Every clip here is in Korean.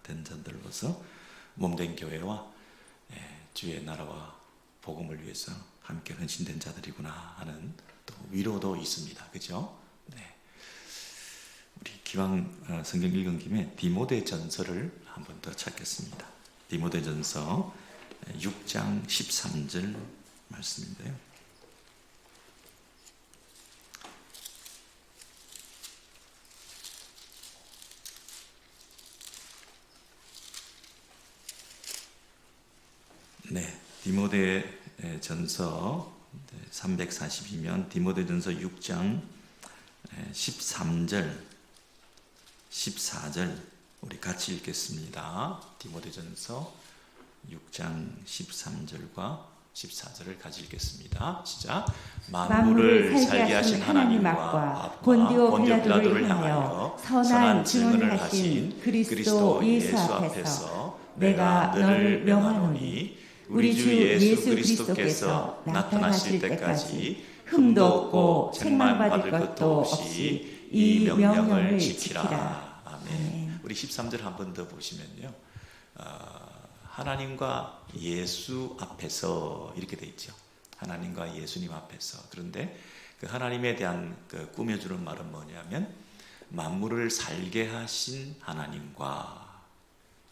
된 자들로서 몸된 교회와 주의 나라와 복음을 위해서 함께 헌신된 자들이구나 하는 또 위로도 있습니다. 그죠? 네. 우리 기왕 성경 읽은 김에 디모데전서를 한 번 더 찾겠습니다. 디모데전서 6장 13절 말씀인데요. 네, 디모데전서 342면 디모데전서 6장 13절 14절 우리 같이 읽겠습니다. 디모데전서 6장 13절과 14절을 같이 읽겠습니다. 시작. 만물을 살게 하신 하나님 앞과 본디오 빌라도를 향하여 선한 증언을 하신 그리스도 예수 앞에서 내가 너를 명하노니 우리 주 예수 그리스도께서 나타나실 때까지 흠도 없고 책망받을 것도 없이 이 명령을 지키라. 아멘. 우리 13절 한 번 더 보시면요. 하나님과 예수 앞에서 이렇게 돼 있죠. 하나님과 예수님 앞에서. 그런데 그 하나님에 대한 그 꾸며주는 말은 뭐냐면 만물을 살게 하신 하나님과,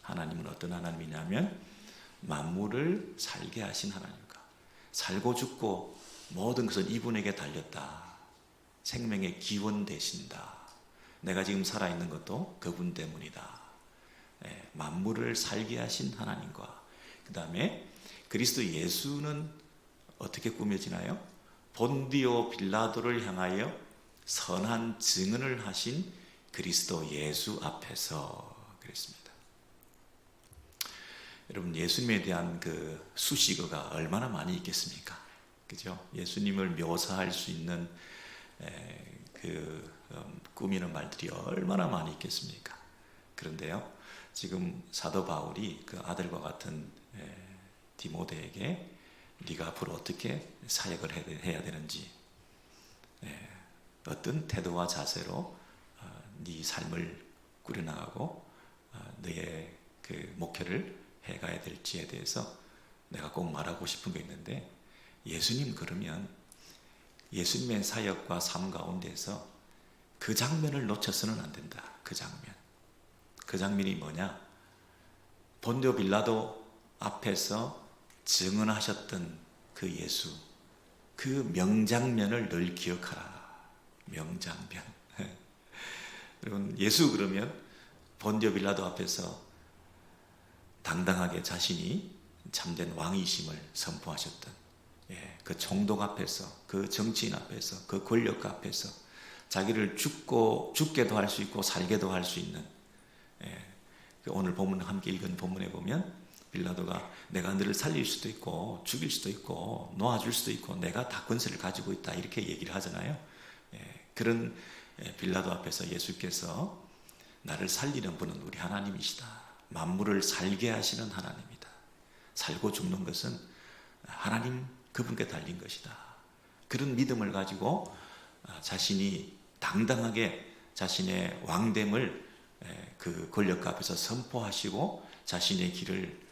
하나님은 어떤 하나님이냐면 만물을 살게 하신 하나님과, 살고 죽고 모든 것은 이분에게 달렸다. 생명의 기원 되신다. 내가 지금 살아있는 것도 그분 때문이다. 만물을 살게 하신 하나님과, 그 다음에 그리스도 예수는 어떻게 꾸며지나요? 본디오 빌라도를 향하여 선한 증언을 하신 그리스도 예수 앞에서 그랬습니다. 여러분, 예수님에 대한 그 수식어가 얼마나 많이 있겠습니까? 그죠? 예수님을 묘사할 수 있는 꾸미는 말들이 얼마나 많이 있겠습니까? 그런데요, 지금 사도 바울이 그 아들과 같은 디모데에게 네가 앞으로 어떻게 사역을 해야 되는지, 어떤 태도와 자세로 네 삶을 꾸려나가고 너의 그 목표를 해가야 될지에 대해서 내가 꼭 말하고 싶은 게 있는데, 예수님 그러면 예수님의 사역과 삶 가운데서 그 장면을 놓쳐서는 안 된다. 그 장면. 그 장면이 뭐냐? 본디오 빌라도 앞에서 증언하셨던 그 예수, 그 명장면을 늘 기억하라. 명장면. 여러분, 예수 그러면 본디오 빌라도 앞에서 당당하게 자신이 참된 왕이심을 선포하셨던, 그 총독 앞에서, 그 정치인 앞에서, 그 권력 앞에서 자기를 죽게도 할 수 있고 살게도 할 수 있는, 오늘 본문 함께 읽은 본문에 보면 빌라도가 내가 너를 살릴 수도 있고 죽일 수도 있고 놓아줄 수도 있고 내가 다 권세를 가지고 있다 이렇게 얘기를 하잖아요. 그런 빌라도 앞에서 예수께서 나를 살리는 분은 우리 하나님이시다. 만물을 살게 하시는 하나님이다. 살고 죽는 것은 하나님 그분께 달린 것이다. 그런 믿음을 가지고 자신이 당당하게 자신의 왕됨을 그 권력가 앞에서 선포하시고 자신의 길을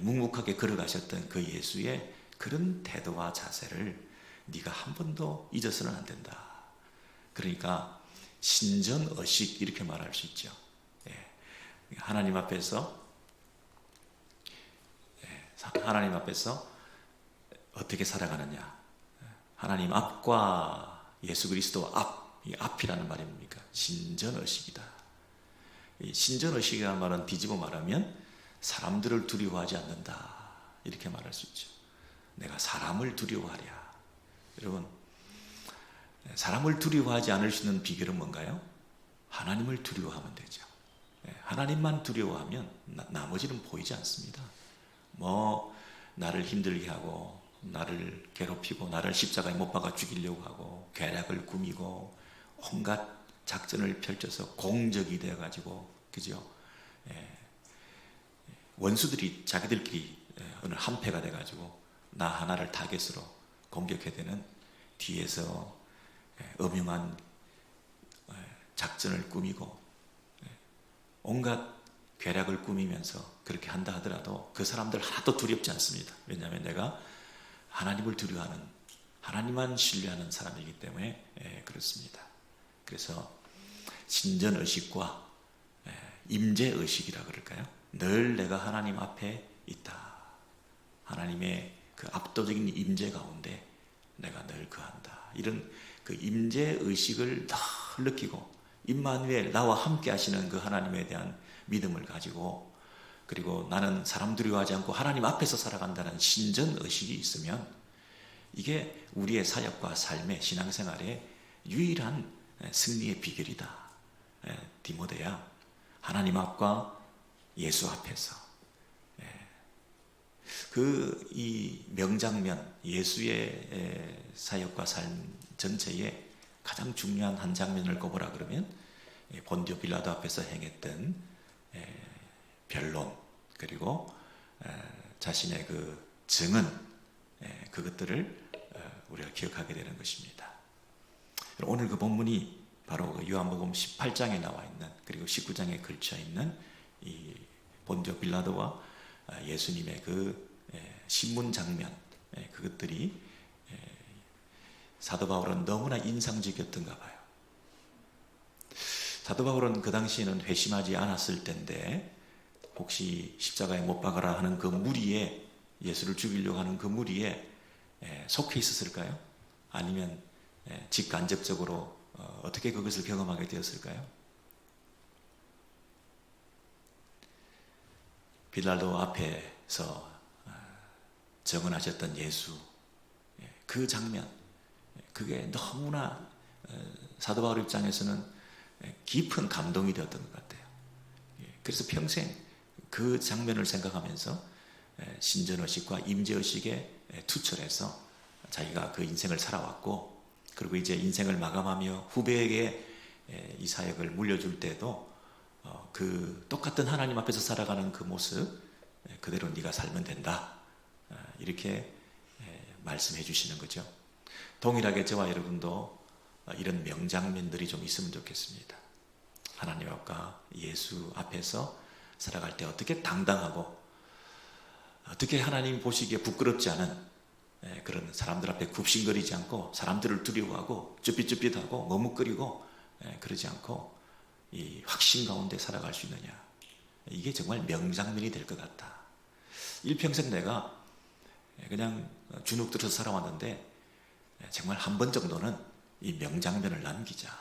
묵묵하게 걸어가셨던 그 예수의 그런 태도와 자세를 네가 한 번도 잊어서는 안 된다. 그러니까 신전의식 이렇게 말할 수 있죠. 하나님 앞에서 어떻게 살아가느냐? 하나님 앞과 예수 그리스도 앞, 이 앞이라는 말이 뭡니까? 신전의식이다. 이 신전의식이라는 말은 뒤집어 말하면 사람들을 두려워하지 않는다 이렇게 말할 수 있죠. 내가 사람을 두려워하랴. 여러분, 사람을 두려워하지 않을 수 있는 비결은 뭔가요? 하나님을 두려워하면 되죠. 하나님만 두려워하면 나머지는 보이지 않습니다. 나를 힘들게 하고 나를 괴롭히고 나를 십자가에 못 박아 죽이려고 하고 계략을 꾸미고 온갖 작전을 펼쳐서 공적이 되어가지고, 그죠? 원수들이 자기들끼리 어느 한패가 돼가지고 나 하나를 타겟으로 공격해야 되는 뒤에서 음흉한 작전을 꾸미고 온갖 괴락을 꾸미면서 그렇게 한다 하더라도 그 사람들 하나도 두렵지 않습니다. 왜냐하면 내가 하나님을 두려워하는, 하나님만 신뢰하는 사람이기 때문에 그렇습니다. 그래서 신전의식과 임재의식이라 그럴까요? 늘 내가 하나님 앞에 있다. 하나님의 그 압도적인 임재 가운데 내가 늘 거한다. 이런 그 임재의식을 늘 느끼고 임마누엘 나와 함께 하시는 그 하나님에 대한 믿음을 가지고, 그리고 나는 사람 두려워하지 않고 하나님 앞에서 살아간다는 신전의식이 있으면 이게 우리의 사역과 삶의 신앙생활의 유일한 승리의 비결이다. 디모데야, 하나님 앞과 예수 앞에서 이 명장면, 예수의 사역과 삶 전체에 가장 중요한 한 장면을 꼽으라 그러면 본디오 빌라도 앞에서 행했던 변론, 그리고 자신의 그 증언, 그것들을 우리가 기억하게 되는 것입니다. 오늘 그 본문이 바로 요한복음 18장에 나와 있는, 그리고 19장에 걸쳐 있는 이 본디오 빌라도와 예수님의 그 신문 장면, 그것들이 사도 바울은 너무나 인상적이었던가 봐요. 사도 바울은 그 당시에는 회심하지 않았을 때인데, 혹시 십자가에 못 박아라 하는 그 무리에, 예수를 죽이려고 하는 그 무리에 속해 있었을까요? 아니면 직간접적으로 어떻게 그것을 경험하게 되었을까요? 빌라도 앞에서 증언하셨던 예수, 그 장면, 그게 너무나 사도 바울 입장에서는 깊은 감동이 되었던 것 같아요. 그래서 평생 그 장면을 생각하면서 신전의식과 임재의식에 투철해서 자기가 그 인생을 살아왔고, 그리고 이제 인생을 마감하며 후배에게 이 사역을 물려줄 때도 그 똑같은 하나님 앞에서 살아가는 그 모습 그대로 네가 살면 된다, 이렇게 말씀해 주시는 거죠. 동일하게 저와 여러분도 이런 명장면들이 좀 있으면 좋겠습니다. 하나님 앞과 예수 앞에서 살아갈 때 어떻게 당당하고, 어떻게 하나님 보시기에 부끄럽지 않은 그런, 사람들 앞에 굽신거리지 않고, 사람들을 두려워하고 쭈삣쭈삣하고 머뭇거리고 그러지 않고 이 확신 가운데 살아갈 수 있느냐. 이게 정말 명장면이 될 것 같다. 일평생 내가 그냥 주눅 들어서 살아왔는데 정말 한 번 정도는 이 명장면을 남기자.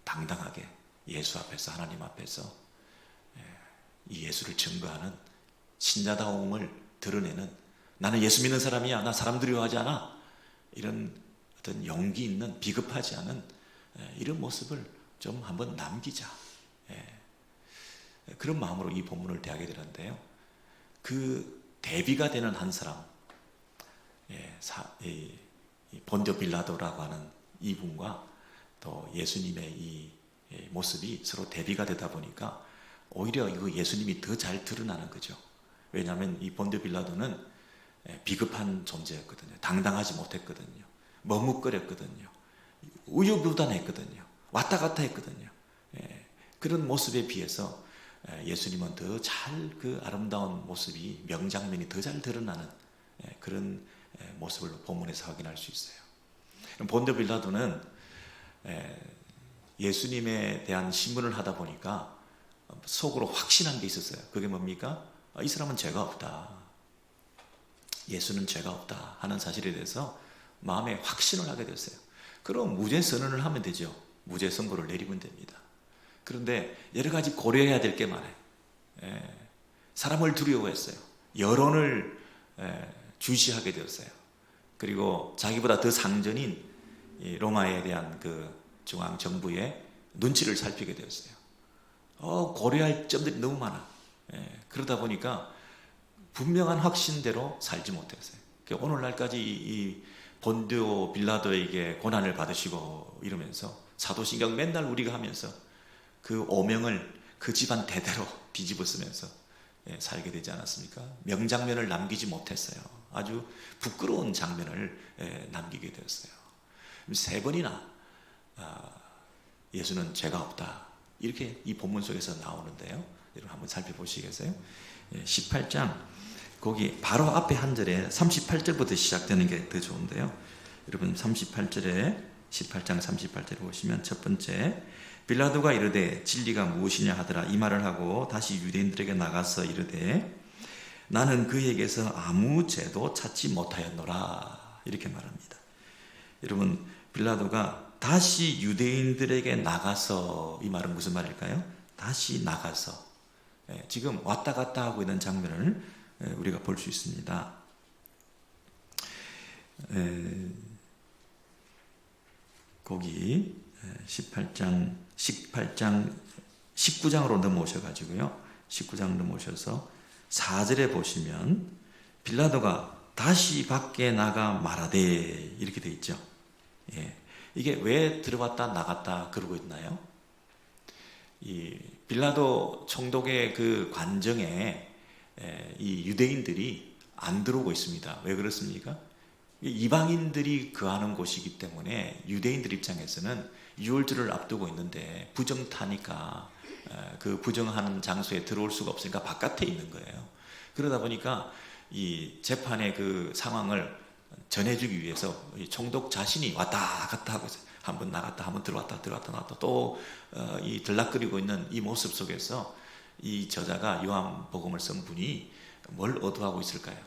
당당하게 예수 앞에서, 하나님 앞에서 이 예수를 증거하는 신자다움을 드러내는, 나는 예수 믿는 사람이야, 나 사람 두려워하지 않아, 이런 어떤 용기 있는, 비겁하지 않은 이런 모습을 좀 한번 남기자. 그런 마음으로 이 본문을 대하게 되는데요, 그 대비가 되는 한 사람, 본디오 빌라도라고 하는 이분과 또 예수님의 이 모습이 서로 대비가 되다 보니까 오히려 이거 예수님이 더 잘 드러나는 거죠. 왜냐하면 이 본디오 빌라도는 비겁한 존재였거든요. 당당하지 못했거든요. 머뭇거렸거든요. 우유부단했거든요. 왔다 갔다 했거든요. 그런 모습에 비해서 예수님은 더 잘, 그 아름다운 모습이, 명장면이 더 잘 드러나는 그런 모습을 본문에서 확인할 수 있어요. 본디오 빌라도는 예수님에 대한 신문을 하다 보니까 속으로 확신한 게 있었어요. 그게 뭡니까? 이 사람은 죄가 없다, 예수는 죄가 없다 하는 사실에 대해서 마음에 확신을 하게 됐어요. 그럼 무죄 선언을 하면 되죠. 무죄 선고를 내리면 됩니다. 그런데 여러 가지 고려해야 될 게 많아요. 사람을 두려워했어요. 여론을 주시하게 되었어요. 그리고 자기보다 더 상전인 로마에 대한 그 중앙 정부의 눈치를 살피게 되었어요. 고려할 점들이 너무 많아. 그러다 보니까 분명한 확신대로 살지 못했어요. 오늘날까지 이 본디오 빌라도에게 고난을 받으시고 이러면서 사도신경 맨날 우리가 하면서 그 오명을 그 집안 대대로 뒤집어 쓰면서 살게 되지 않았습니까? 명장면을 남기지 못했어요. 아주 부끄러운 장면을 남기게 되었어요. 3번이나 예수는 죄가 없다, 이렇게 이 본문 속에서 나오는데요, 여러분 한번 살펴보시겠어요? 18장 거기 바로 앞에 한 절에 38절부터 시작되는 게 더 좋은데요. 여러분 38절에 18장 38절에 보시면 첫 번째, 빌라도가 이르되 진리가 무엇이냐 하더라. 이 말을 하고 다시 유대인들에게 나가서 이르되 나는 그에게서 아무 죄도 찾지 못하였노라. 이렇게 말합니다. 여러분 빌라도가 다시 유대인들에게 나가서, 이 말은 무슨 말일까요? 다시 나가서 지금 왔다 갔다 하고 있는 장면을 우리가 볼 수 있습니다. 거기 18장 19장으로 넘어오셔가지고요. 19장 넘어오셔서 4절에 보시면 빌라도가 다시 밖에 나가 말하되 이렇게 돼 있죠. 이게 왜 들어왔다 나갔다 그러고 있나요? 이 빌라도 총독의 그 관정에 이 유대인들이 안 들어오고 있습니다. 왜 그렇습니까? 이방인들이 거하는 곳이기 때문에 유대인들 입장에서는 유월절을 앞두고 있는데 부정타니까 그 부정하는 장소에 들어올 수가 없으니까 바깥에 있는 거예요. 그러다 보니까 이 재판의 그 상황을 전해주기 위해서 총독 자신이 왔다 갔다 하고 있어요. 한번 나갔다 한번 들어왔다 나왔다 또 이 들락거리고 있는 이 모습 속에서 이 저자가 요한복음을 쓴 분이 뭘 의도하고 있을까요?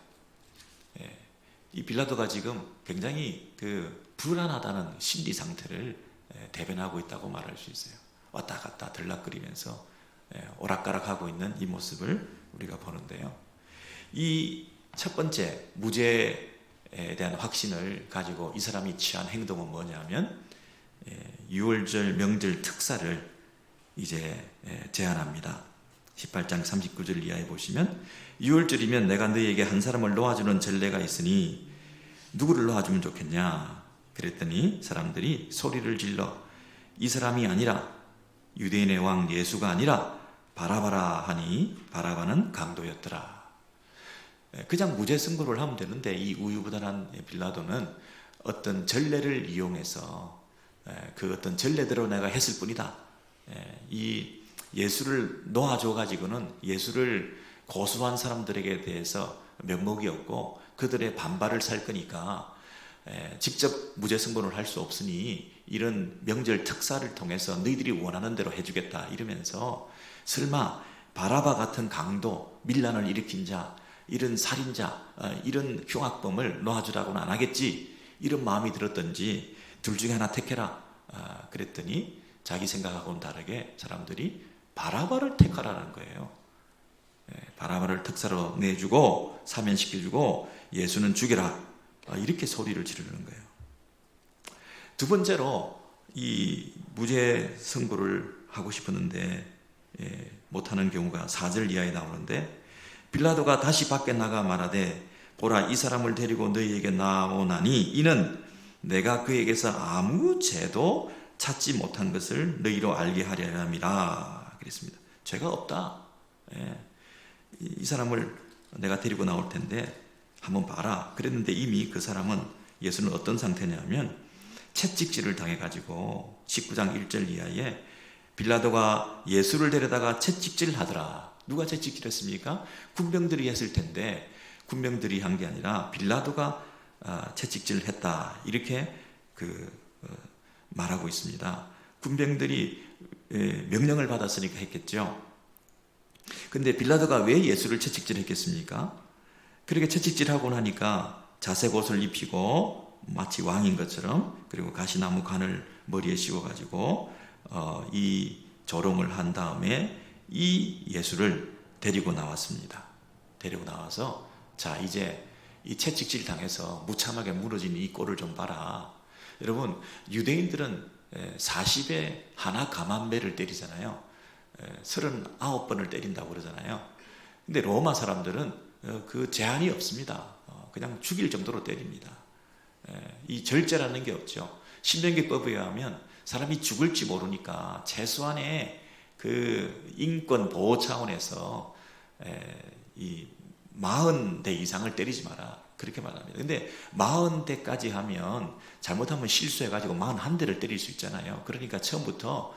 이 빌라도가 지금 굉장히 그 불안하다는 심리 상태를 대변하고 있다고 말할 수 있어요. 왔다 갔다 들락거리면서 오락가락하고 있는 이 모습을 우리가 보는데요. 이 첫 번째 무죄에 대한 확신을 가지고 이 사람이 취한 행동은 뭐냐면 유월절 명절 특사를 이제 제안합니다. 18장 39절 이하에 보시면 유월절이면 내가 너희에게 한 사람을 놓아주는 전례가 있으니 누구를 놓아주면 좋겠냐 그랬더니 사람들이 소리를 질러 이 사람이 아니라 유대인의 왕 예수가 아니라 바라바라 하니 바라바는 강도였더라. 그냥 무죄 선고를 하면 되는데 이 우유부단한 빌라도는 어떤 전례를 이용해서 그 어떤 전례대로 내가 했을 뿐이다. 이 예수를 놓아줘 가지고는 예수를 고소한 사람들에게 대해서 면목이 없고 그들의 반발을 살 거니까 직접 무죄 선고를 할 수 없으니 이런 명절 특사를 통해서 너희들이 원하는 대로 해주겠다 이러면서 설마 바라바 같은 강도, 밀란을 일으킨 자, 이런 살인자, 이런 흉악범을 놓아주라고는 안 하겠지 이런 마음이 들었던지 둘 중에 하나 택해라 그랬더니 자기 생각하고는 다르게 사람들이 바라바를 택하라는 거예요. 바라바를 특사로 내주고 사면시켜주고 예수는 죽여라 이렇게 소리를 지르는 거예요. 두 번째로 이 무죄 선고를 하고 싶었는데 못하는 경우가 4절 이하에 나오는데 빌라도가 다시 밖에 나가 말하되 보라 이 사람을 데리고 너희에게 나오나니 이는 내가 그에게서 아무 죄도 찾지 못한 것을 너희로 알게 하려 함이라 그랬습니다. 죄가 없다. 이 사람을 내가 데리고 나올 텐데 한번 봐라 그랬는데 이미 그 사람은 예수는 어떤 상태냐면 채찍질을 당해가지고 19장 1절 이하에 빌라도가 예수를 데려다가 채찍질을 하더라. 누가 채찍질했습니까? 군병들이 했을 텐데 군병들이 한 게 아니라 빌라도가 채찍질을 했다 이렇게 말하고 있습니다. 군병들이 명령을 받았으니까 했겠죠. 근데 빌라도가 왜 예수를 채찍질했겠습니까? 그렇게 채찍질하고 나니까 자색 옷을 입히고 마치 왕인 것처럼 그리고 가시나무 관을 머리에 씌워가지고 이 조롱을 한 다음에 이 예수를 데리고 나왔습니다. 데리고 나와서 자 이제 이 채찍질 당해서 무참하게 무너진 이 꼴을 좀 봐라. 여러분 유대인들은 40에 하나 감한매를 때리잖아요. 39번을 때린다고 그러잖아요. 근데 로마 사람들은 그 제한이 없습니다. 그냥 죽일 정도로 때립니다. 이 절제라는 게 없죠. 신명기법에 의하면 사람이 죽을지 모르니까 최소한의 그 인권 보호 차원에서 이 40대 이상을 때리지 마라 그렇게 말합니다. 근데 40대까지 하면 잘못하면 실수해가지고 41대를 때릴 수 있잖아요. 그러니까 처음부터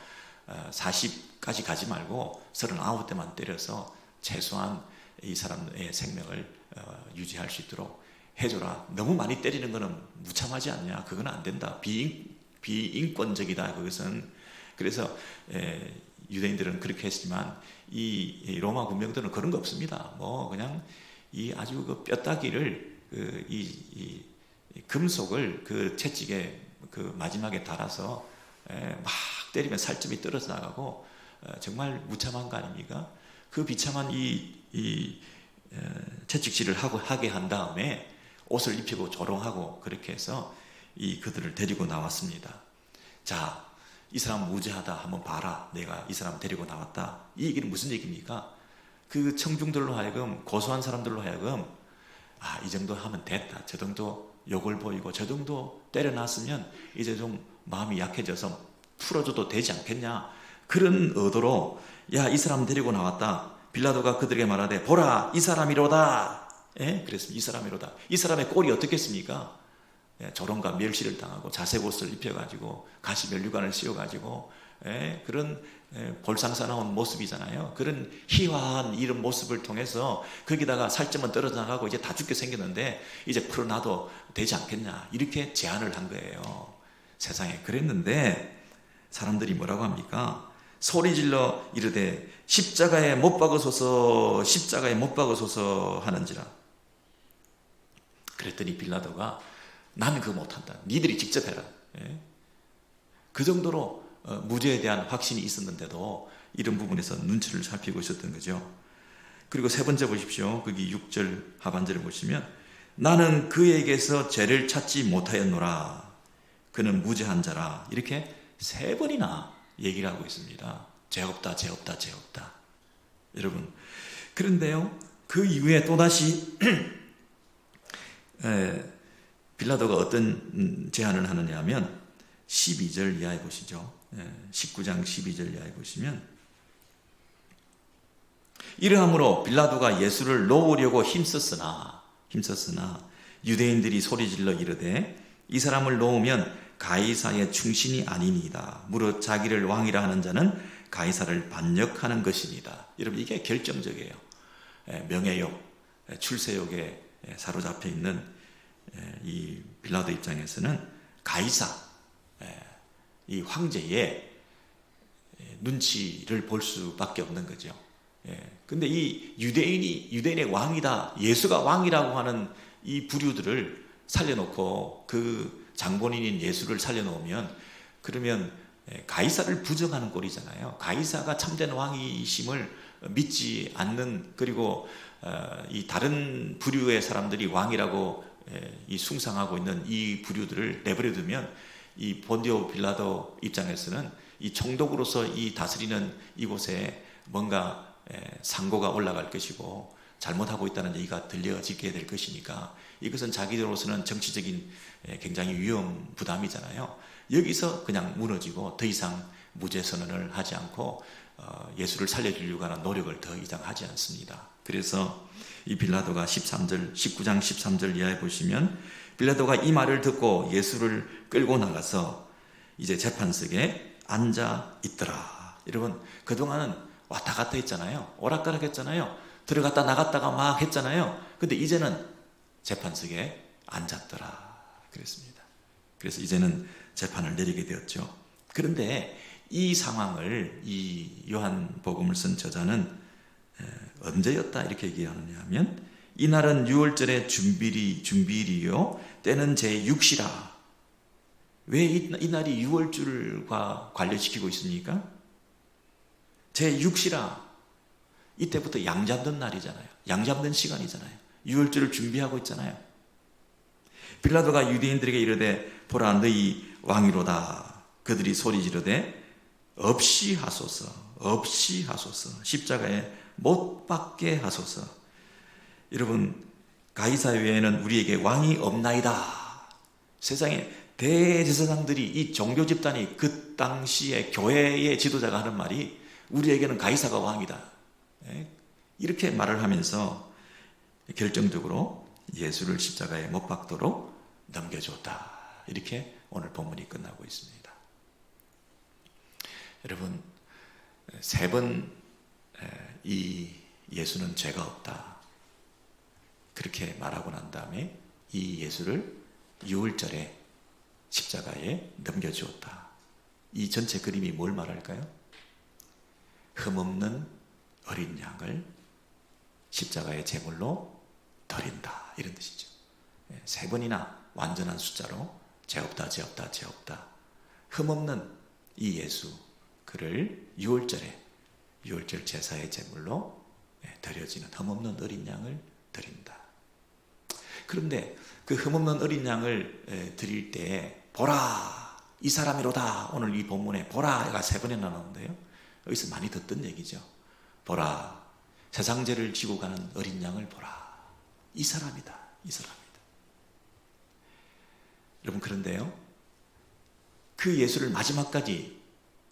40까지 가지 말고 39대만 때려서 최소한 이 사람의 생명을 유지할 수 있도록 해줘라. 너무 많이 때리는 거는 무참하지 않냐? 그건 안 된다. 비인권적이다. 그것은. 그래서 유대인들은 그렇게 했지만 이 로마 군병들은 그런 거 없습니다. 뭐 그냥 이 아주 그 뼈다귀를 이 금속을 그 채찍에 그 마지막에 달아서 막 때리면 살점이 떨어져 나가고 정말 무참한 거 아닙니까? 그 비참한 이 채찍질을 하게 한 다음에 옷을 입히고 조롱하고 그렇게 해서 그들을 데리고 나왔습니다. 자, 이 사람 무죄하다. 한번 봐라. 내가 이 사람 데리고 나왔다. 이 얘기는 무슨 얘기입니까? 그 청중들로 하여금, 고소한 사람들로 하여금 이 정도 하면 됐다. 저 정도 욕을 보이고 저 정도 때려놨으면 이제 좀 마음이 약해져서 풀어줘도 되지 않겠냐. 그런 의도로 이 사람 데리고 나왔다. 빌라도가 그들에게 말하되 보라 이 사람이로다. 그랬습니다. 이 사람이로다. 이 사람의 꼴이 어떻겠습니까? 조롱과 멸시를 당하고 자색 옷을 입혀가지고 가시 면류관을 씌워가지고 그런 볼상사나운 모습이잖아요. 그런 희화한 이런 모습을 통해서 거기다가 살점은 떨어져 나가고 이제 다 죽게 생겼는데 이제 풀어놔도 되지 않겠냐. 이렇게 제안을 한 거예요. 세상에 그랬는데 사람들이 뭐라고 합니까? 소리질러 이르되 십자가에 못 박으소서 십자가에 못 박으소서 하는지라. 그랬더니 빌라도가 나는 그거 못한다. 니들이 직접 해라. 그 정도로 무죄에 대한 확신이 있었는데도 이런 부분에서 눈치를 살피고 있었던 거죠. 그리고 세 번째 보십시오. 거기 6절 하반절을 보시면 나는 그에게서 죄를 찾지 못하였노라. 그는 무죄한 자라. 이렇게 세 번이나 얘기를 하고 있습니다. 죄 없다, 죄 없다, 죄 없다. 여러분, 그런데요, 그 이후에 또다시 빌라도가 어떤 제안을 하느냐 하면 12절 이하에 보시죠. 19장 12절 이하에 보시면 이러함으로 빌라도가 예수를 놓으려고 힘썼으나 유대인들이 소리질러 이르되 이 사람을 놓으면 가이사의 충신이 아니니이다. 무릇 자기를 왕이라 하는 자는 가이사를 반역하는 것이니이다. 여러분 이게 결정적이에요. 명예욕, 출세욕에 사로잡혀 있는 이 빌라도 입장에서는 가이사, 이 황제의 눈치를 볼 수밖에 없는 거죠. 근데 이 유대인의 왕이다, 예수가 왕이라고 하는 이 부류들을 살려놓고 그 장본인인 예수를 살려놓으면 그러면 가이사를 부정하는 꼴이잖아요. 가이사가 참된 왕이심을 믿지 않는, 그리고 이 다른 부류의 사람들이 왕이라고 이 숭상하고 있는 이 부류들을 내버려두면 이 본디오 빌라도 입장에서는 이 총독으로서 이 다스리는 이곳에 뭔가 상고가 올라갈 것이고 잘못하고 있다는 얘기가 들려지게 될 것이니까 이것은 자기들로서는 정치적인 굉장히 위험 부담이잖아요. 여기서 그냥 무너지고 더 이상 무죄 선언을 하지 않고 예수를 살려주려고 하는 노력을 더 이상 하지 않습니다. 그래서 이 빌라도가 19장 13절 이하에 보시면 빌라도가 이 말을 듣고 예수를 끌고 나가서 이제 재판석에 앉아 있더라. 여러분 그동안은 왔다 갔다 했잖아요. 오락가락 했잖아요. 들어갔다 나갔다가 막 했잖아요. 근데 이제는 재판석에 앉았더라 그랬습니다. 그래서 이제는 재판을 내리게 되었죠. 그런데 이 상황을 이 요한복음을 쓴 저자는 언제였다 이렇게 얘기하느냐 하면 이날은 6월절의 준비일이요 때는 제6시라. 왜 이날이 6월줄과 관련시키고 있습니까? 제6시라. 이때부터 양 잡는 날이잖아요. 양 잡는 시간이잖아요. 6월절을 준비하고 있잖아요. 빌라도가 유대인들에게 이르되 보라 너희 왕이로다. 그들이 소리 지르되 없이 하소서 십자가에 못 박게 하소서. 여러분 가이사 외에는 우리에게 왕이 없나이다. 세상에 대제사장들이 이 종교 집단이 그 당시에 교회의 지도자가 하는 말이 우리에게는 가이사가 왕이다. 이렇게 말을 하면서 결정적으로 예수를 십자가에 못 박도록 넘겨줬다. 이렇게 오늘 본문이 끝나고 있습니다. 여러분 세 번 이 예수는 죄가 없다 그렇게 말하고 난 다음에 이 예수를 유월절에 십자가에 넘겨주었다. 이 전체 그림이 뭘 말할까요? 흠없는 어린 양을 십자가의 제물로 드린다 이런 뜻이죠. 세 번이나 완전한 숫자로 죄 없다 죄 없다 죄 없다 흠없는 이 예수 그를 유월절 제사의 제물로 드려지는 흠없는 어린 양을 드린다. 그런데 그 흠없는 어린 양을 드릴 때 보라 이 사람이로다. 오늘 이 본문에 보라가 세 번이나 나오는데요. 여기서 많이 듣던 얘기죠. 보라 세상 죄를 지고 가는 어린 양을 보라. 이 사람이다. 이 사람이다. 여러분 그런데요. 그 예수를 마지막까지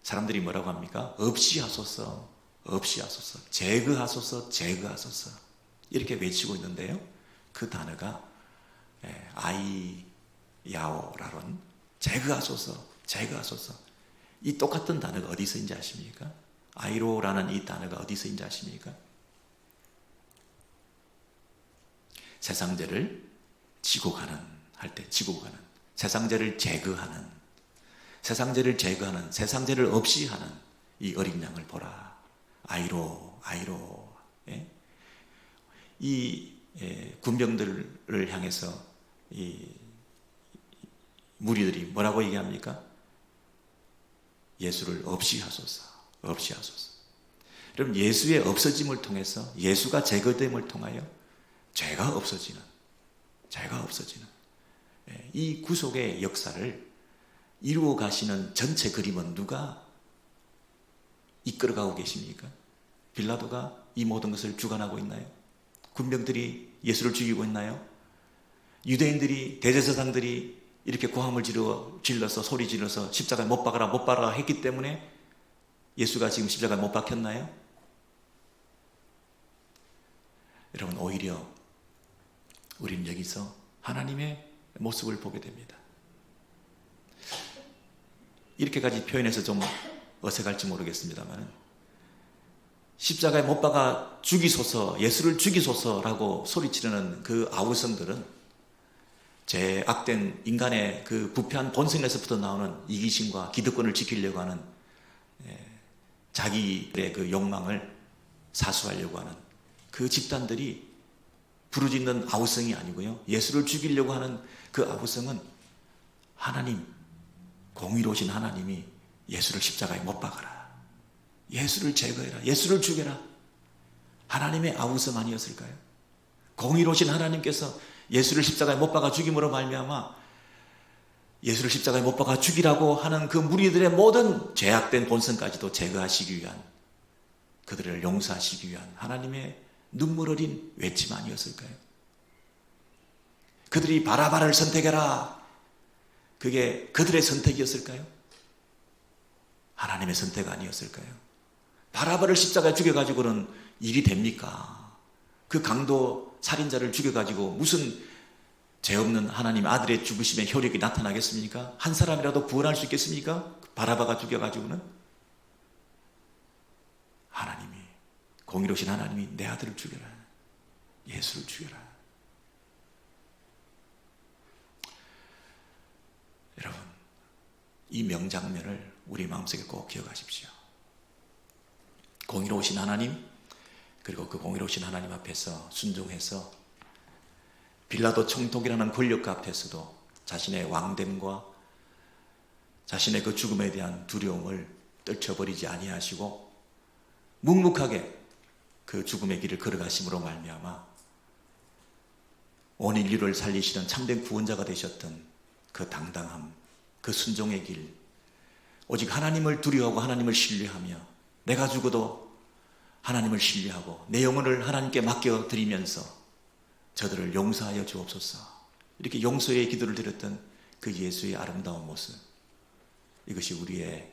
사람들이 뭐라고 합니까? 없이 하소서 없이 하소서 제거하소서 제거하소서 이렇게 외치고 있는데요. 그 단어가 아이야오라는 제거하소서 제거하소서 이 똑같은 단어가 어디서인지 아십니까? 아이로라는 이 단어가 어디서인지 아십니까? 세상 죄를 지고 가는 할 때 지고 가는 세상 죄를 제거하는 세상 죄를 제거하는 세상 죄를 없이 하는 이 어린 양을 보라. 아이로 아이로 이 군병들을 향해서 이 무리들이 뭐라고 얘기합니까? 예수를 없이 하소서 없이 하소서. 여러분 예수의 없어짐을 통해서 예수가 제거됨을 통하여 죄가 없어지는 이 구속의 역사를 이루어 가시는 전체 그림은 누가 이끌어가고 계십니까? 빌라도가 이 모든 것을 주관하고 있나요? 군병들이 예수를 죽이고 있나요? 유대인들이 대제사장들이 이렇게 고함을 질러서 소리 질러서 십자가에 못 박아라 못 박아라 했기 때문에 예수가 지금 십자가에 못 박혔나요? 여러분 오히려 우리는 여기서 하나님의 모습을 보게 됩니다. 이렇게까지 표현해서 좀 어색할지 모르겠습니다만 십자가에 못 박아 죽이소서 예수를 죽이소서라고 소리치르는 그 아우성들은 죄악된 인간의 그 부패한 본성에서부터 나오는 이기심과 기득권을 지키려고 하는 자기의 그 욕망을 사수하려고 하는 그 집단들이 부르짖는 아우성이 아니고요. 예수를 죽이려고 하는 그 아우성은 하나님, 공의로우신 하나님이 예수를 십자가에 못 박아라. 예수를 제거해라. 예수를 죽여라. 하나님의 아우성 아니었을까요? 공의로우신 하나님께서 예수를 십자가에 못 박아 죽임으로 말미암아 예수를 십자가에 못 박아 죽이라고 하는 그 무리들의 모든 죄악된 본성까지도 제거하시기 위한 그들을 용서하시기 위한 하나님의 눈물 어린 외침 아니었을까요? 그들이 바라바를 선택해라. 그게 그들의 선택이었을까요? 하나님의 선택 아니었을까요? 바라바를 십자가에 죽여가지고는 일이 됩니까? 그 강도 살인자를 죽여가지고 무슨 죄 없는 하나님 아들의 죽으심의 효력이 나타나겠습니까? 한 사람이라도 구원할 수 있겠습니까? 바라바가 죽여가지고는 하나님이 공의로우신 하나님이 내 아들을 죽여라. 예수를 죽여라. 여러분 이 명장면을 우리 마음속에 꼭 기억하십시오. 공의로우신 하나님 그리고 그 공의로우신 하나님 앞에서 순종해서 빌라도 총독이라는 권력가 앞에서도 자신의 왕됨과 자신의 그 죽음에 대한 두려움을 떨쳐버리지 아니하시고 묵묵하게 그 죽음의 길을 걸어가심으로 말미암아 온 인류를 살리시는 참된 구원자가 되셨던 그 당당함, 그 순종의 길, 오직 하나님을 두려워하고 하나님을 신뢰하며 내가 죽어도 하나님을 신뢰하고 내 영혼을 하나님께 맡겨드리면서 저들을 용서하여 주옵소서. 이렇게 용서의 기도를 드렸던 그 예수의 아름다운 모습, 이것이 우리의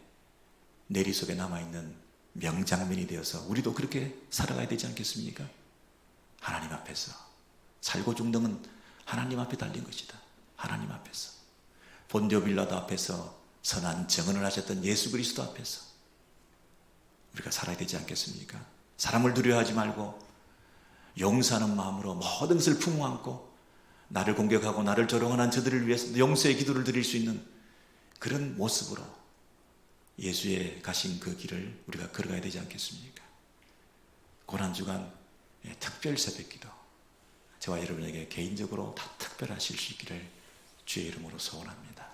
내리 속에 남아있는 명장면이 되어서 우리도 그렇게 살아가야 되지 않겠습니까? 하나님 앞에서 살고 죽는 하나님 앞에 달린 것이다. 하나님 앞에서 본디오 빌라도 앞에서 선한 증언을 하셨던 예수 그리스도 앞에서 우리가 살아야 되지 않겠습니까? 사람을 두려워하지 말고 용서하는 마음으로 모든 것을 품어안고 나를 공격하고 나를 조롱하는 저들을 위해서 용서의 기도를 드릴 수 있는 그런 모습으로 예수의 가신 그 길을 우리가 걸어가야 되지 않겠습니까? 고난주간 특별 새벽기도 저와 여러분에게 개인적으로 다 특별하실 수 있기를 주의 이름으로 소원합니다.